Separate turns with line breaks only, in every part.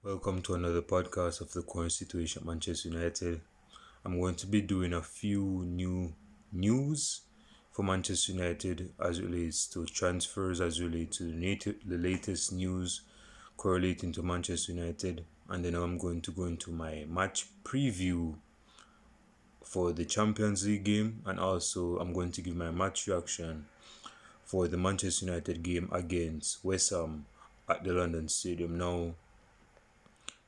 Welcome to another podcast of the current situation at Manchester United. I'm going to be doing a few new news for Manchester United as it relates to transfers, as it relates to the latest news correlating to Manchester United, and then I'm going to go into my match preview for the Champions League game, and also I'm going to give my match reaction for the Manchester United game against West Ham at the London Stadium. Now,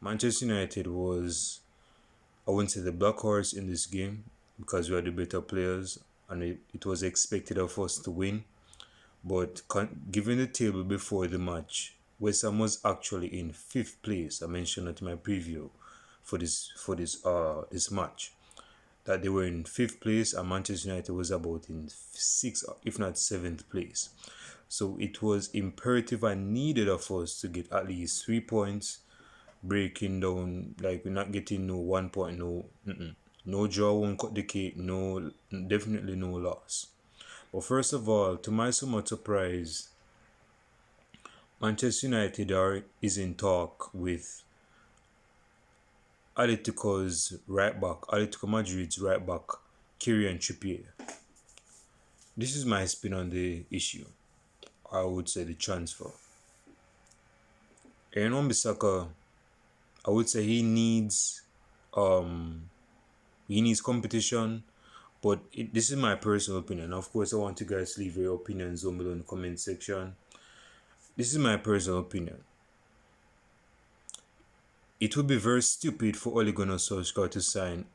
Manchester United was, I wouldn't say the black horse in this game because we had the better players and it was expected of us to win. But given the table before the match, West Ham was actually in 5th place. I mentioned it in my preview for this match that they were in 5th place and Manchester United was about in 6th, if not 7th place. So it was imperative and needed of us to get at least 3 points, breaking down, like we're not getting no 1 point, no draw won't cut the cake, no, definitely no loss. But first of all, to my somewhat surprise, Manchester United is in talk with Atletico Madrid's right back, Trippier. This is my spin on the issue. I would say the transfer. Aaron Wan-Bissaka, I would say he needs competition, but this is my personal opinion. Of course, I want you guys to leave your opinions down below in the comment section. This is my personal opinion. It would be very stupid for Ole Gunnar Solskjaer to sign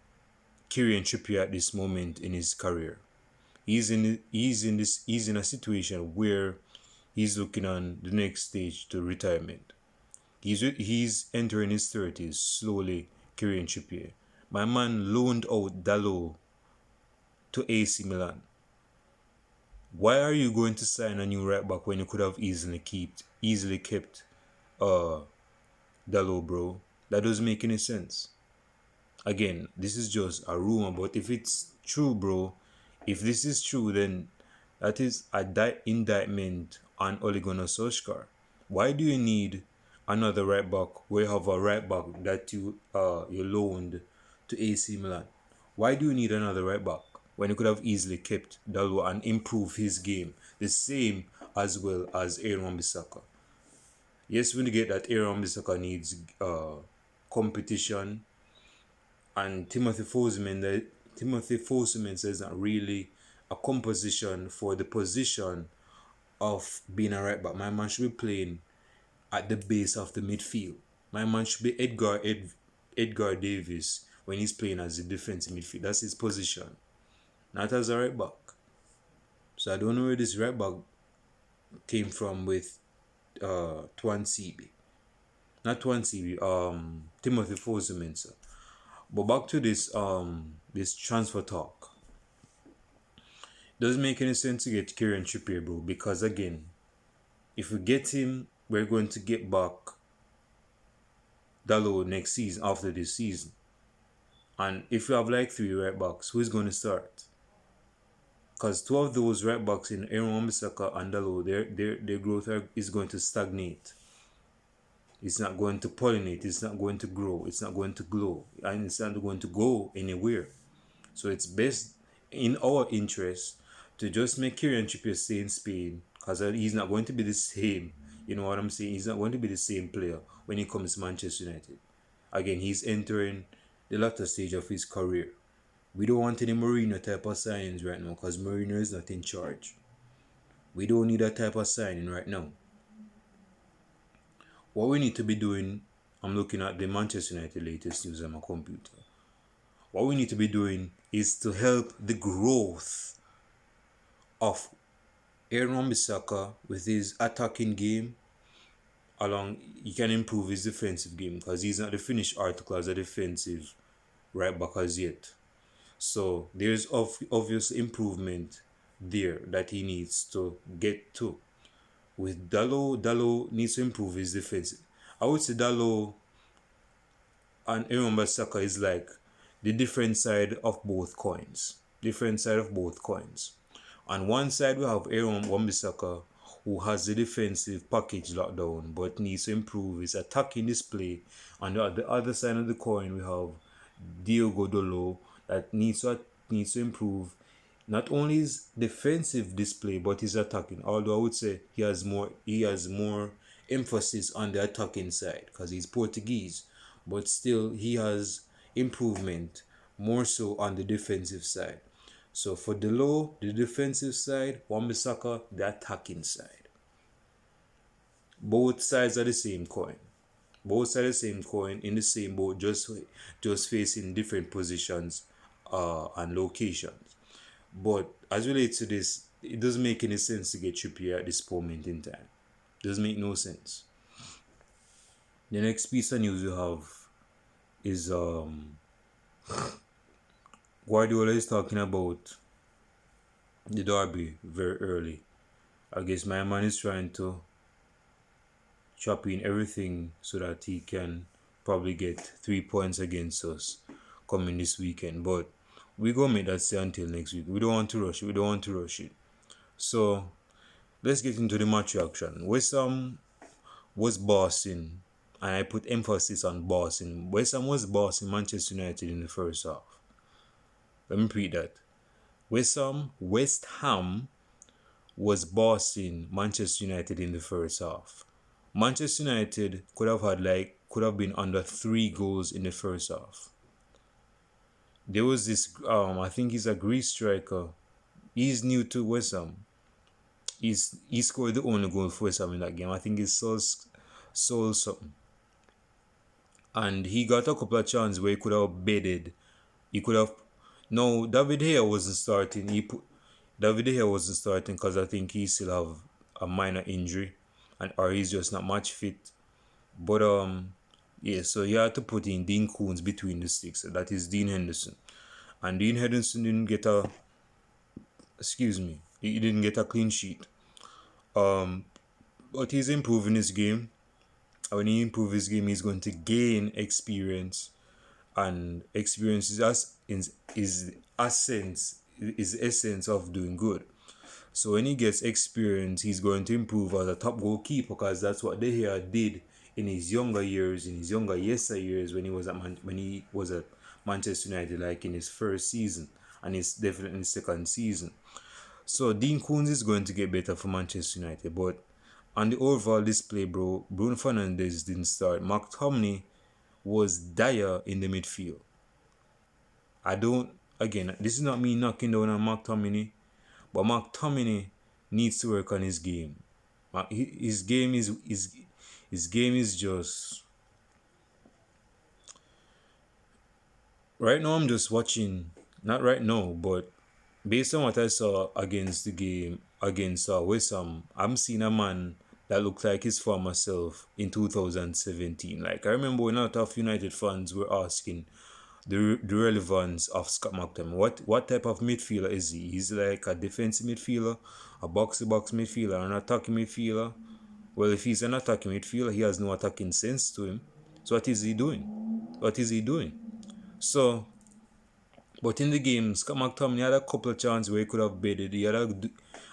Kieran Trippier at this moment in his career. He's in a situation where he's looking on the next stage to retirement. He's entering his 30s slowly, Kieran Trippier. My man loaned out Dalot to AC Milan. Why are you going to sign a new right back when you could have easily kept Dalot, bro? That doesn't make any sense. Again, this is just a rumor, but if it's true, bro, if this is true, then that is an indictment on Ole Gunnar Solskjaer. Why do you need another right back where you have a right back that you loaned to AC Milan? Why do you need another right back when you could have easily kept Dalot and improved his game the same as well as Aaron Wan-Bissaka? Yes, we get that Aaron Wan-Bissaka needs competition, and Timothy Fosumen says not really a composition for the position of being a right back. My man should be playing at the base of the midfield. My man should be Edgar Davis when he's playing as a defensive midfield. That's his position, not as a right back. So I don't know where this right back came from with Timothy Fosumen, sir. But back to this transfer talk. Doesn't make any sense to get Kieran Trippier, bro, because again, if we get him, we're going to get back Dalot next season, after this season. And if we have like 3 right backs, who's going to start? Because 2 of those right backs in Aaron Wan-Bissaka and Dalot, their growth is going to stagnate. It's not going to pollinate, it's not going to grow, it's not going to glow, and it's not going to go anywhere. So it's best in our interest to just make Kieran Trippier stay in Spain, because he's not going to be the same. You know what I'm saying? He's not going to be the same player when he comes to Manchester United. Again, he's entering the latter stage of his career. We don't want any Mourinho type of signings right now, because Mourinho is not in charge. We don't need that type of signing right now. What we need to be doing, I'm looking at the Manchester United latest news on my computer. What we need to be doing is to help the growth of Aaron Wan-Bissaka with his attacking game. He can improve his defensive game because he's not the finished article as a defensive right back as yet. So there's obvious improvement there that he needs to get to. With Dalot needs to improve his defense. I would say Dalot and Aaron Wan-Bissaka is like the different side of both coins. On one side we have Aaron Wan-Bissaka, who has the defensive package locked down but needs to improve his attacking display. And on the other side of the coin, we have Diogo Dolo that needs to improve not only his defensive display but his attacking. Although I would say he has more emphasis on the attacking side because he's Portuguese, but still he has improvement more so on the defensive side. So for Delo, the defensive side, Wan-Bissaka, the attacking side. Both sides are the same coin. Both sides are the same coin in the same boat, just facing different positions and locations. But as relates to this, it doesn't make any sense to get Trippier at this moment in time. It doesn't make no sense. The next piece of news we have is Guardiola is talking about the derby very early. I guess my man is trying to chop in everything so that he can probably get 3 points against us coming this weekend. But we gonna make that stay until next week. We don't want to rush it. So let's get into the match reaction. West Ham was bossing, and I put emphasis on bossing. West Ham was bossing Manchester United in the first half. Let me repeat that. West Ham was bossing Manchester United in the first half. Manchester United could have been under 3 goals in the first half. There was this I think he's a Greece striker. He's new to West Ham. He scored the only goal for West Ham in that game. I think it's Sol something. And he got a couple of chances where he could have bedded. No, David Gea wasn't starting. David Gea wasn't starting because I think he still have a minor injury, or he's just not match fit. But yeah, so you had to put in Dean Koons between the sticks. That is Dean Henderson, and Dean Henderson didn't get a. He didn't get a clean sheet. But he's improving his game. When he improves his game, he's going to gain experience, and experience is essence of doing good. So when he gets experience, he's going to improve as a top goalkeeper, because that's what De Gea did in his younger years, years when he was at Manchester United, like in his first season, and it's definitely in his second season. So Dean Koons is going to get better for Manchester United, but on the overall display, bro, Bruno Fernandes didn't start. McTominay was dire in the midfield. This is not me knocking down on McTominay, but McTominay needs to work on his game. His game is just... Right now I'm just watching, not right now, but based on what I saw against the game against West Ham, I'm seeing a man that looked like his former self in 2017. Like, I remember when a lot of United fans were asking the relevance of Scott McTominay. What type of midfielder is he? He's like a defensive midfielder, a box-to-box midfielder, an attacking midfielder. Well, if he's an attacking midfielder, he has no attacking sense to him. So what is he doing? So, but in the game, Scott McTominay had a couple of chances where he could have bedded. He had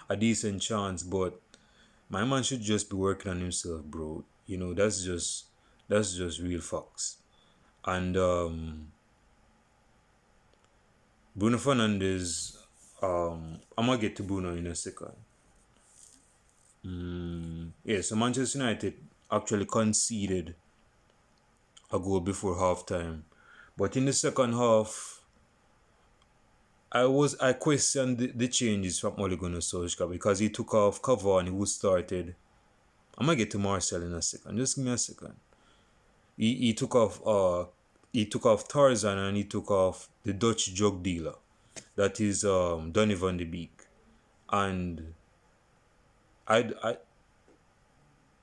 a decent chance, but my man should just be working on himself, bro. You know, that's just real facts. And Bruno Fernandes, I'm gonna get to Bruno in a second. So Manchester United actually conceded a goal before halftime, but in the second half, I questioned the changes from Ole Gunnar Solskjaer, because he took off Cavani, who started. I'm gonna get to Marcel in a second. Just give me a second. He took off Tarzan, and he took off the Dutch drug dealer, that is Donny van de Beek. And I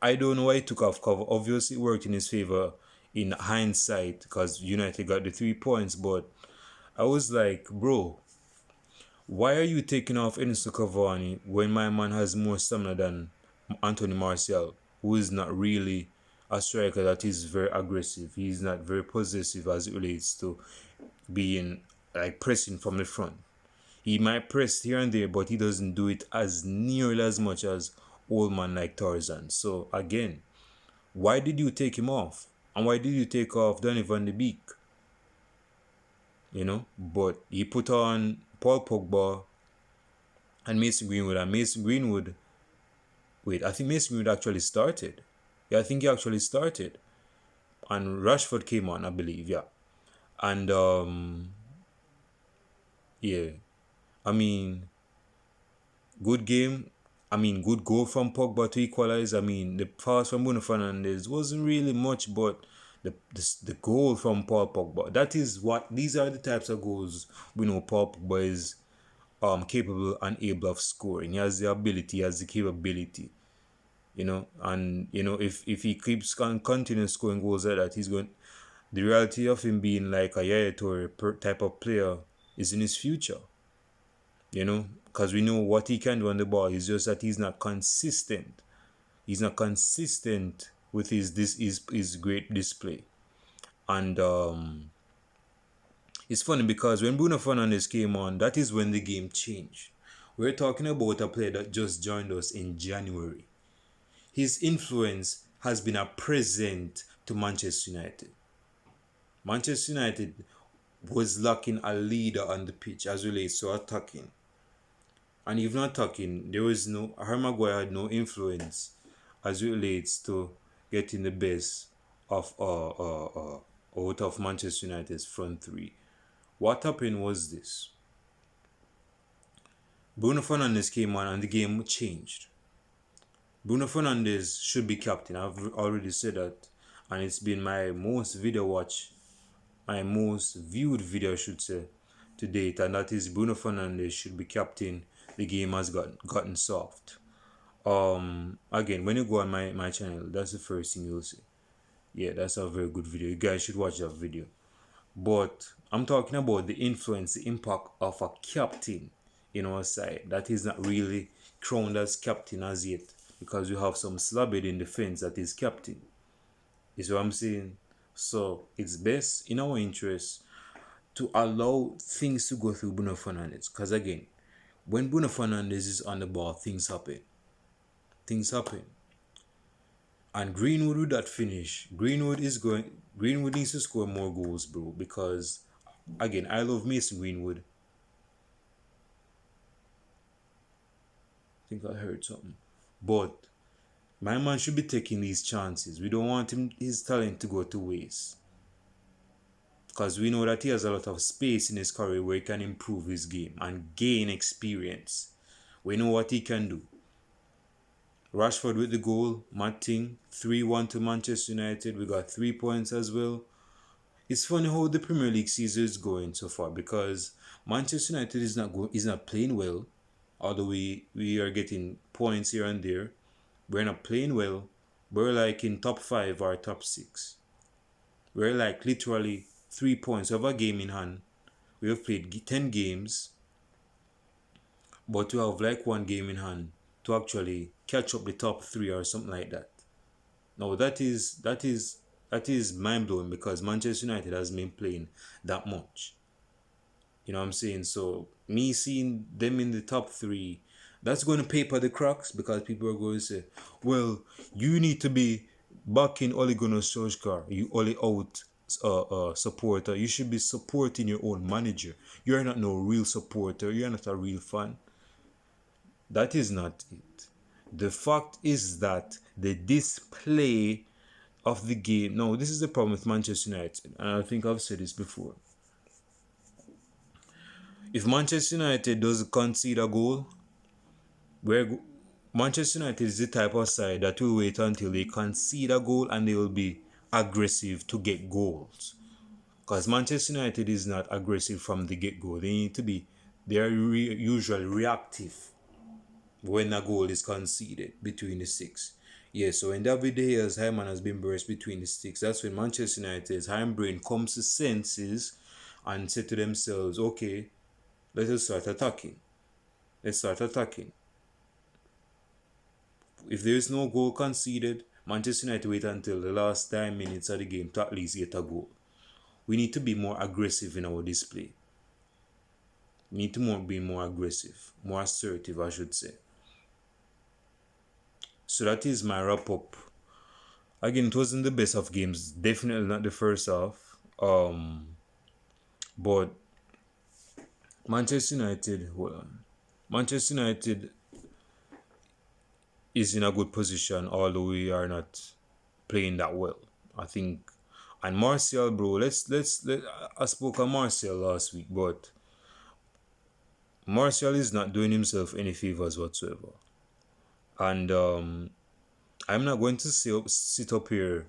don't know why he took off Cover. Obviously, it worked in his favor in hindsight, because United got the 3 points. But I was like, bro, why are you taking off Enzo Cavani when my man has more stamina than Anthony Martial, who is not really a striker that is very aggressive? He's not very possessive as it relates to being like pressing from the front. He might press here and there, but he doesn't do it as nearly as much as old man like Tarzan. So again, why did you take him off? And why did you take off Donny van de Beek? But he put on Paul Pogba and Mason Greenwood. And Mason Greenwood, wait, I think Mason Greenwood actually started. Yeah, I think he actually started. And Rashford came on, I believe, yeah. And yeah, I mean, good game. I mean, good goal from Pogba to equalize. I mean, the pass from Bruno Fernandes wasn't really much, but the goal from Paul Pogba, these are the types of goals we know Paul Pogba is capable and able of scoring. He has the ability, he has the capability, and if he keeps continuing scoring goals like that, he's going. The reality of him being like a Yaya Toure type of player is in his future. Because we know what he can do on the ball. It's just that he's not consistent. He's not consistent with his great display. And it's funny because when Bruno Fernandes came on, that is when the game changed. We're talking about a player that just joined us in January. His influence has been a present to Manchester United. Manchester United was lacking a leader on the pitch as relates to attacking. And even attacking, Harry Maguire had no influence as it relates to getting the best of out of Manchester United's front three. What happened was this. Bruno Fernandes came on and the game changed. Bruno Fernandes should be captain. I've already said that. And it's been my most viewed video, I should say, to date. And that is Bruno Fernandes should be captain. The game has gotten soft. Again, when you go on my channel, that's the first thing you'll see. Yeah, that's a very good video. You guys should watch that video. But I'm talking about the influence, the impact of a captain in our side that is not really crowned as captain as yet, because we have some slabhead in defense that is captain. Is what I'm saying. So it's best in our interest to allow things to go through Bruno Fernandes, because again, when Bruno Fernandes is on the ball, things happen. And Greenwood with that finish, Greenwood needs to score more goals, bro, because again, I love Mason Greenwood. I think I heard something. But my man should be taking these chances. We don't want his talent to go to waste. Because we know that he has a lot of space in his career where he can improve his game and gain experience. We know what he can do. Rashford with the goal, Matting, 3-1 to Manchester United. We got 3 points as well. It's funny how the Premier League season is going so far, because Manchester United is not playing well. Although we are getting points here and there, we're not playing well. We're like in top 5 or top 6. We're like literally 3 points. We have a game in hand. We have played 10 games, but we have like 1 game in hand to actually catch up the top 3 or something like that. Now that is mind-blowing, because Manchester United has been playing that much. You know what I'm saying? So me seeing them in the top 3, that's going to paper the cracks, because people are going to say, well, you need to be backing Ole Gunnar Solskjaer, you Ole out supporter. You should be supporting your own manager. You're not no real supporter. You're not a real fan. That is not it. The fact is that the display of the game. No, this is the problem with Manchester United, and I think I've said this before. If Manchester United doesn't concede a goal, Manchester United is the type of side that will wait until they concede a goal and they will be aggressive to get goals. Because Manchester United is not aggressive from the get-go. They are usually reactive when a goal is conceded between the sticks. Yeah, so when David De Gea's Hyman has been burst between the sticks, that's when Manchester United's hindbrain comes to senses and say to themselves, okay, let us start attacking. Let's start attacking. If there is no goal conceded, Manchester United wait until the last 10 minutes of the game to at least get a goal. We need to be more aggressive in our display. We need to be more aggressive, more assertive, I should say. So that is my wrap up. Again, it wasn't the best of games. Definitely not the first half. But Manchester United, hold on. Manchester United is in a good position, although we are not playing that well. I think, and Martial, bro. I spoke on Martial last week, but Martial is not doing himself any favors whatsoever. And I'm not going to sit up here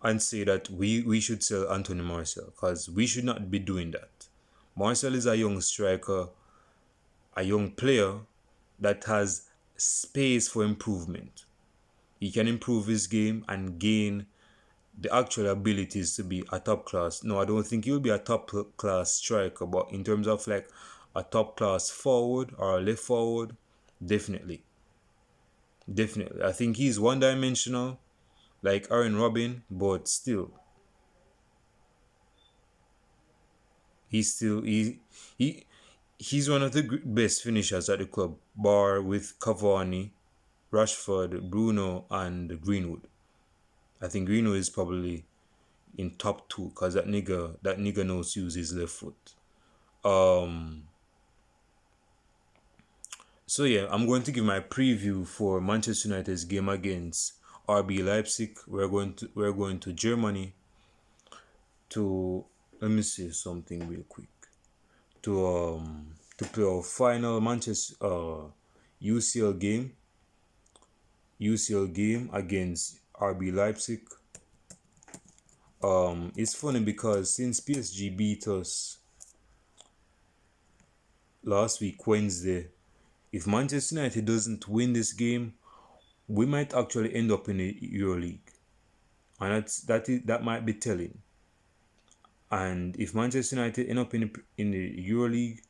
and say that we should sell Anthony Martial, because we should not be doing that. Martial is a young striker, a young player that has space for improvement. He can improve his game and gain the actual abilities to be a top class. No, I don't think he'll be a top class striker, but in terms of like a top class forward or a left forward, definitely. Definitely. I think he's one dimensional, like Aaron Robin, but still. He's one of the best finishers at the club, bar with Cavani, Rashford, Bruno, and Greenwood. I think Greenwood is probably in top 2 because that nigga knows to use his left foot. So yeah, I'm going to give my preview for Manchester United's game against RB Leipzig. We're going to Germany to, let me say something real quick, to play our final Manchester UCL game against RB Leipzig. It's funny because since PSG beat us last week Wednesday, if Manchester United doesn't win this game, we might actually end up in the EuroLeague, and that might be telling. And if Manchester United end up in the EuroLeague,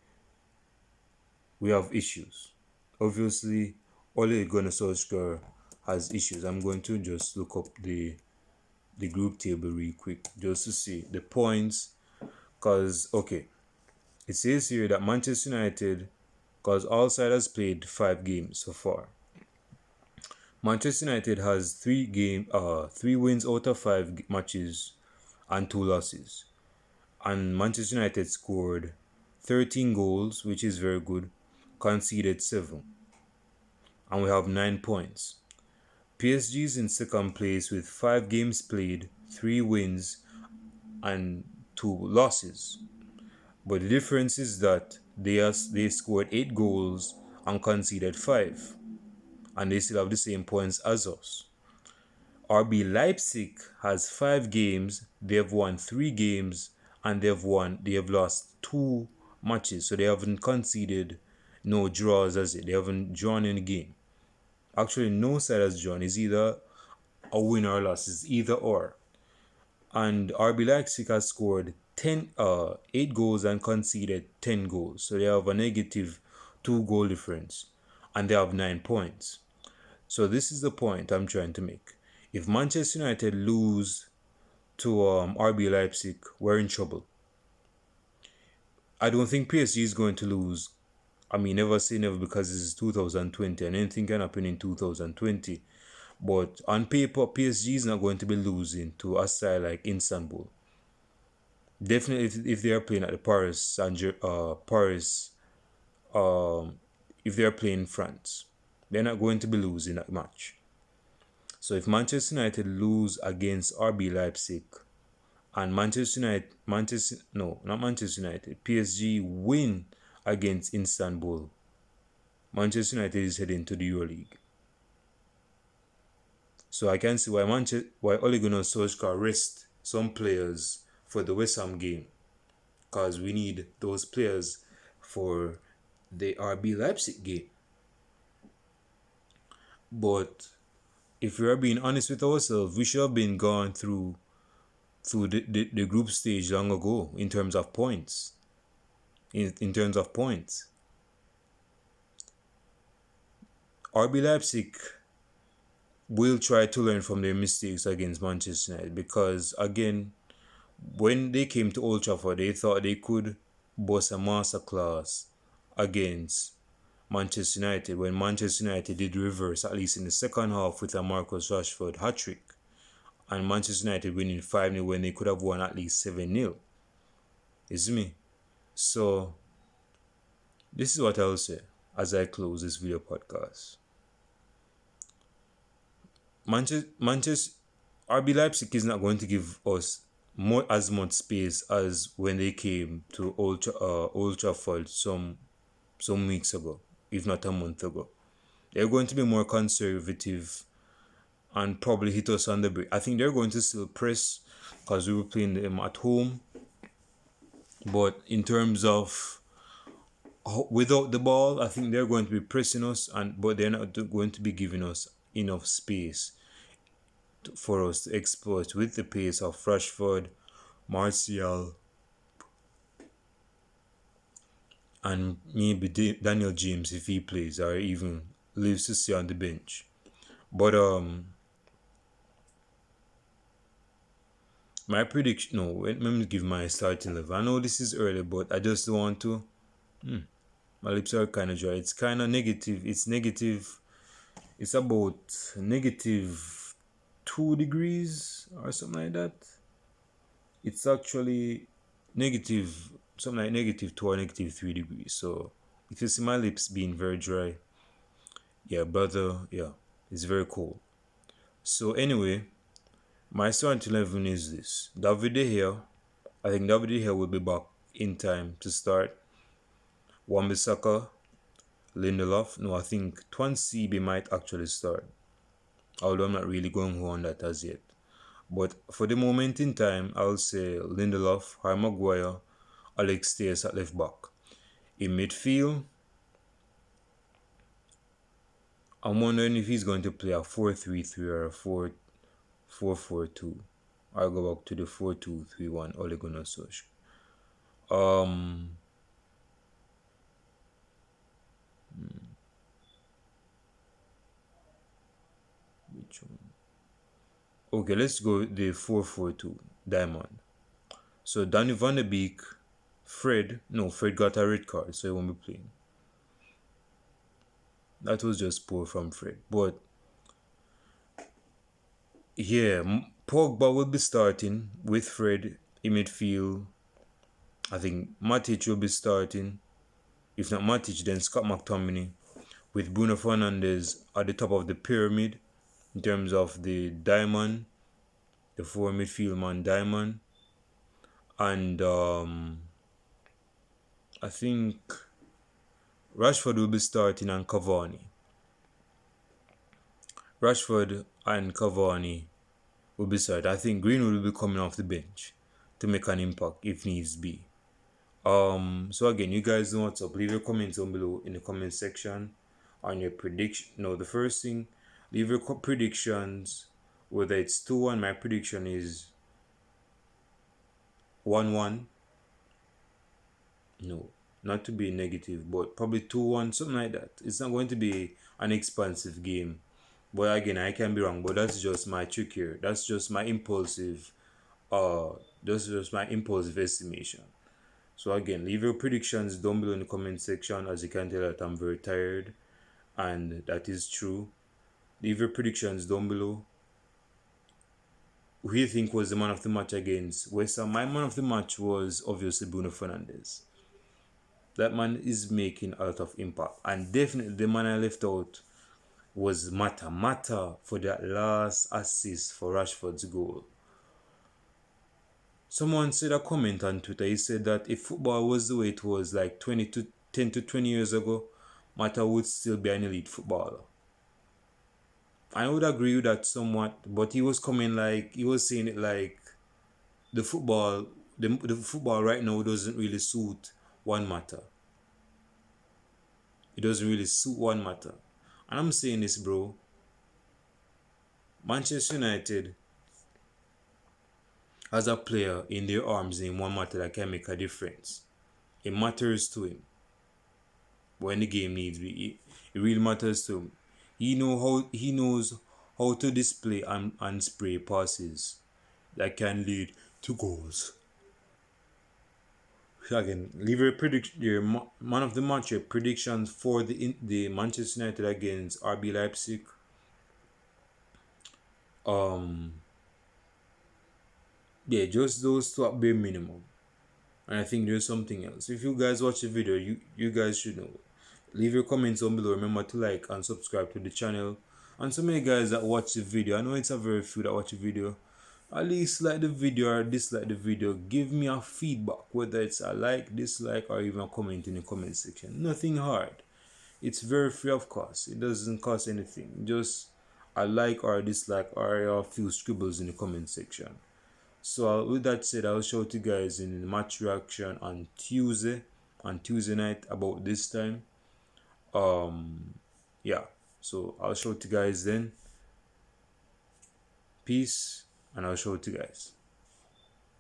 we have issues. Obviously, Ole Gunnar Solskjaer has issues. I'm going to just look up the group table real quick just to see the points, because okay, it says here that Manchester United, because all side has played 5 games so far. Manchester United has 3 wins out of 5 matches and 2 losses. And Manchester United scored 13 goals, which is very good, conceded 7. And we have 9 points. PSG is in second place with 5 games played, 3 wins and 2 losses. But the difference is that they scored 8 goals and conceded 5. And they still have the same points as us. RB Leipzig has 5 games, they have won 3 games, and they have lost 2 matches. So they haven't conceded no draws as it. They haven't drawn any game. Actually, no side has drawn. It's either a win or a loss. It's either or. And RB Leipzig has scored 8 goals and conceded 10 goals. So they have a negative 2 goal difference. And they have 9 points. So this is the point I'm trying to make. If Manchester United lose to RB Leipzig, we're in trouble. I don't think PSG is going to lose. I mean, never say never, because this is 2020 and anything can happen in 2020. But on paper, PSG is not going to be losing to a side like Istanbul. Definitely, if they are playing at the Paris, if they are playing France, they're not going to be losing that match. So if Manchester United lose against RB Leipzig and PSG win against Istanbul, Manchester United is heading to the EuroLeague. So I can see why Ole Gunnar Solskjaer rest some players for the West Ham game, because we need those players for the RB Leipzig game. But if we are being honest with ourselves, we should have been gone through the group stage long ago in terms of points. In terms of points, RB Leipzig will try to learn from their mistakes against Manchester United, because again, when they came to Old Trafford, they thought they could boss a masterclass against Manchester United when Manchester United did reverse, at least in the second half, with a Marcus Rashford hat-trick. And Manchester United winning 5-0 when they could have won at least 7-0. You see me? So, this is what I'll say as I close this video podcast. Manchester RB Leipzig is not going to give us as much space as when they came to Old Trafford some weeks ago, if not a month ago. They're going to be more conservative and probably hit us on the break. I think they're going to still press because we were playing them at home. But in terms of without the ball, I think they're going to be pressing us, but they're not going to be giving us enough space for us to exploit with the pace of Rashford, Martial, and maybe Daniel James if he plays, or even lives to see on the bench. But my prediction, no, let me give my starting level. I know this is early, but I just don't want to. My lips are kind of dry. It's kind of negative. It's negative. It's about negative 2 degrees or something like that. It's actually negative, something like negative 2 or negative 3 degrees. So if you see my lips being very dry, yeah, brother, yeah, it's very cold. So anyway, my starting 11 is this. David De Gea. I think David De Gea will be back in time to start. Wan-Bissaka, Lindelof. No, I think Tuan-CB might actually start. Although I'm not really going on that as yet. But for the moment in time, I'll say Lindelof, Harry Maguire, Alex Telles at left back. In midfield, I'm wondering if he's going to play a 4-3-3 or a 4-4-2. I'll go back to the 4-2-3-1 Ole Gunnar Solskjaer. Which one? Okay, let's go the 4-4-2 diamond. So Danny Van de Beek, Fred got a red card, so he won't be playing. That was just poor from Fred. But yeah, Pogba will be starting with Fred in midfield. I think Matic will be starting. If not Matic, then Scott McTominay, with Bruno Fernandes at the top of the pyramid in terms of the diamond, the 4 midfield man diamond. And I think Rashford will be starting and Cavani. Rashford and Cavani will be starting. I think Greenwood will be coming off the bench to make an impact if needs be. So again, you guys know what's up. Leave your comments down below in the comment section on your prediction. No, the first thing, leave your predictions. Whether it's 2-1, my prediction is 1-1. No, not to be negative, but probably 2-1, something like that. It's not going to be an expansive game. But again, I can be wrong, but that's just my trick here. That's just my impulsive estimation. So again, leave your predictions down below in the comment section. As you can tell that I'm very tired, and that is true. Leave your predictions down below. Who do you think was the man of the match against West Ham? My man of the match was obviously Bruno Fernandes. That man is making a lot of impact. And definitely the man I left out was Mata. Mata for that last assist for Rashford's goal. Someone said a comment on Twitter. He said that if football was the way it was like 10 to 20 years ago, Mata would still be an elite footballer. I would agree with that somewhat, but he was saying it like the football right now doesn't really suit Juan Mata. It doesn't really suit Juan Mata. And I'm saying this, bro. Manchester United has a player in their arms named Juan Mata that can make a difference. It matters to him. When the game needs be, it really matters to him. He knows how to display and spray passes that can lead to goals. So again, leave your prediction, your man of the match, your predictions for the Manchester United against RB Leipzig. Yeah, just those two at bare minimum. And I think there's something else. If you guys watch the video, you guys should know. Leave your comments down below. Remember to like and subscribe to the channel. And so many guys that watch the video, I know it's a very few that watch the video. At least like the video or dislike the video. Give me a feedback, whether it's a like, dislike, or even a comment in the comment section. Nothing hard. It's very free of cost. It doesn't cost anything. Just a like or a dislike or a few scribbles in the comment section. So with that said, I'll show you guys in the match reaction on Tuesday night about this time. Yeah, so I'll show you guys then. Peace, and I'll show you guys.